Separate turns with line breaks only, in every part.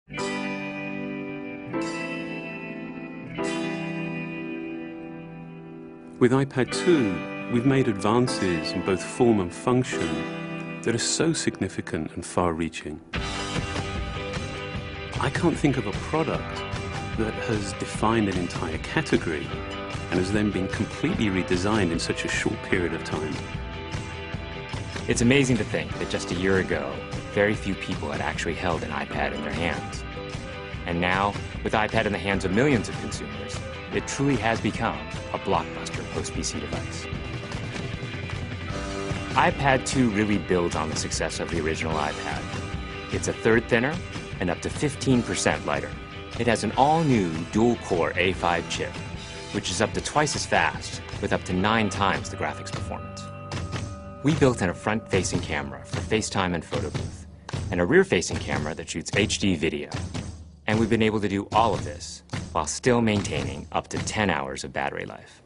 With iPad 2, we've made advances in both form and function that are so significant and far-reaching. I can't think of a product that has defined an entire category and has then been completely redesigned in such a short period of time.
It's amazing to think that just a year ago, very few people had actually held an iPad in their hands. And now, with iPad in the hands of millions of consumers, it truly has become a blockbuster post-PC device. iPad 2 really builds on the success of the original iPad. It's a third thinner and up to 15% lighter. It has an all-new dual-core A5 chip, which is up to twice as fast with up to 9 times the graphics performance. We built in a front-facing camera for FaceTime and photo booth, and a rear-facing camera that shoots HD video. And we've been able to do all of this while still maintaining up to 10 hours of battery life.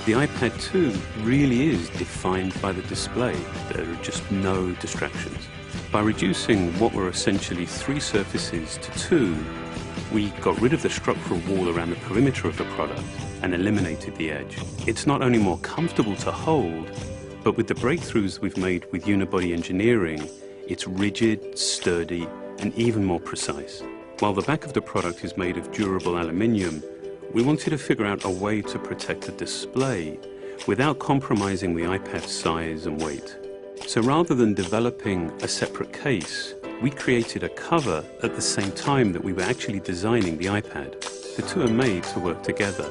The iPad 2 really is defined by the display. There are just no distractions. By reducing what were essentially 3 surfaces to 2, we got rid of the structural wall around the perimeter of the product and eliminated the edge. It's not only more comfortable to hold, but with the breakthroughs we've made with unibody engineering, it's rigid, sturdy, and even more precise. While the back of the product is made of durable aluminium, we wanted to figure out a way to protect the display without compromising the iPad's size and weight. So rather than developing a separate case, we created a cover at the same time that we were actually designing the iPad. The two are made to work together.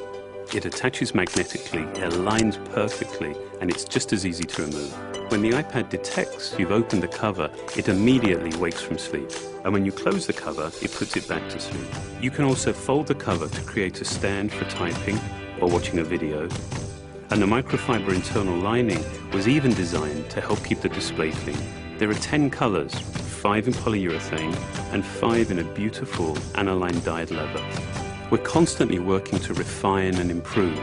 It attaches magnetically, it aligns perfectly, and it's just as easy to remove. When the iPad detects you've opened the cover, it immediately wakes from sleep. And when you close the cover, it puts it back to sleep. You can also fold the cover to create a stand for typing or watching a video. And the microfiber internal lining was even designed to help keep the display clean. There are 10 colors, 5 in polyurethane and 5 in a beautiful aniline dyed leather. We're constantly working to refine and improve,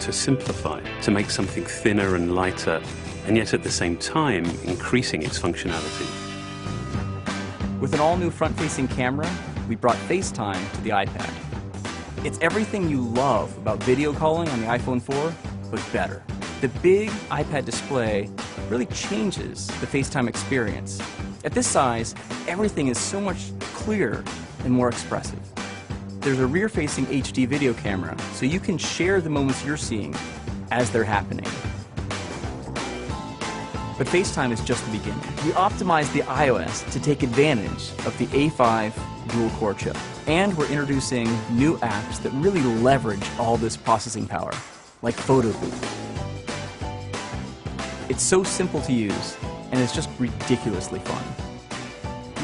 to simplify, to make something thinner and lighter, and yet at the same time increasing its functionality.
With an all-new front-facing camera, we brought FaceTime to the iPad. It's everything you love about video calling on the iPhone 4, but better. The big iPad display really changes the FaceTime experience. At this size, everything is so much clearer and more expressive. There's a rear-facing HD video camera, so you can share the moments you're seeing as they're happening. But FaceTime is just the beginning. We optimized the iOS to take advantage of the A5 dual-core chip. And we're introducing new apps that really leverage all this processing power, like Photo Booth. It's so simple to use, and it's just ridiculously fun.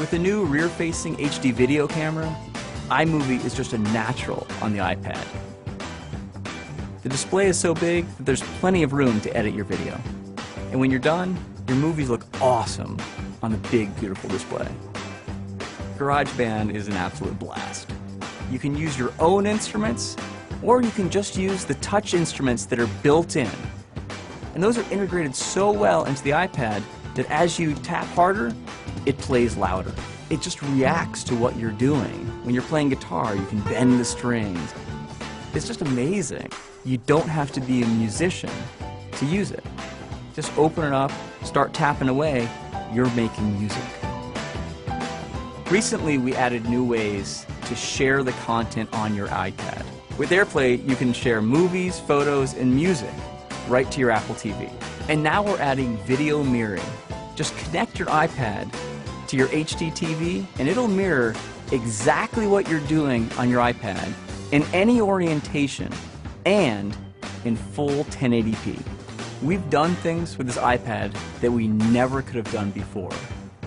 With the new rear-facing HD video camera, iMovie is just a natural on the iPad. The display is so big that there's plenty of room to edit your video. And when you're done, your movies look awesome on the big, beautiful display. GarageBand is an absolute blast. You can use your own instruments, or you can just use the touch instruments that are built in. And those are integrated so well into the iPad that as you tap harder, it plays louder. It just reacts to what you're doing. When you're playing guitar, you can bend the strings. It's just amazing. You don't have to be a musician to use it. Just open it up, start tapping away, you're making music. Recently, we added new ways to share the content on your iPad. With AirPlay, you can share movies, photos, and music right to your Apple TV. And now we're adding video mirroring. Just connect your iPad to your HD TV, and it'll mirror exactly what you're doing on your iPad in any orientation and in full 1080p. We've done things with this iPad that we never could have done before,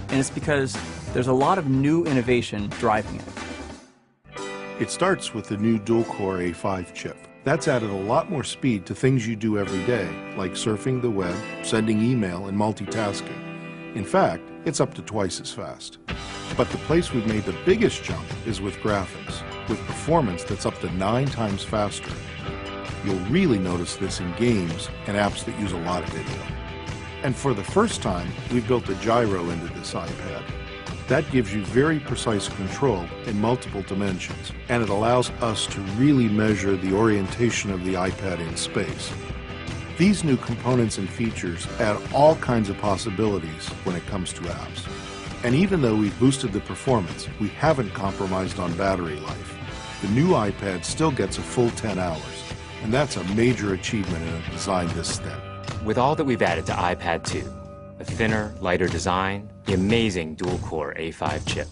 and it's because there's a lot of new innovation driving it.
It starts with the new dual-core A5 chip. That's added a lot more speed to things you do every day, like surfing the web, sending email, and multitasking. In fact, it's up to twice as fast. But the place we've made the biggest jump is with graphics, with performance that's up to 9 times faster. You'll really notice this in games and apps that use a lot of video. And for the first time, we've built a gyro into this iPad. That gives you very precise control in multiple dimensions, and it allows us to really measure the orientation of the iPad in space. These new components and features add all kinds of possibilities when it comes to apps. And even though we've boosted the performance, we haven't compromised on battery life. The new iPad still gets a full 10 hours, and that's a major achievement in a design this thin.
With all that we've added to iPad 2, a thinner, lighter design, the amazing dual-core A5 chip,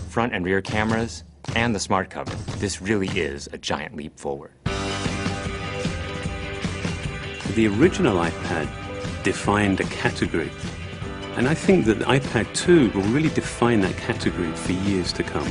front and rear cameras, and the smart cover, this really is a giant leap forward.
The original iPad defined a category, and I think that the iPad 2 will really define that category for years to come.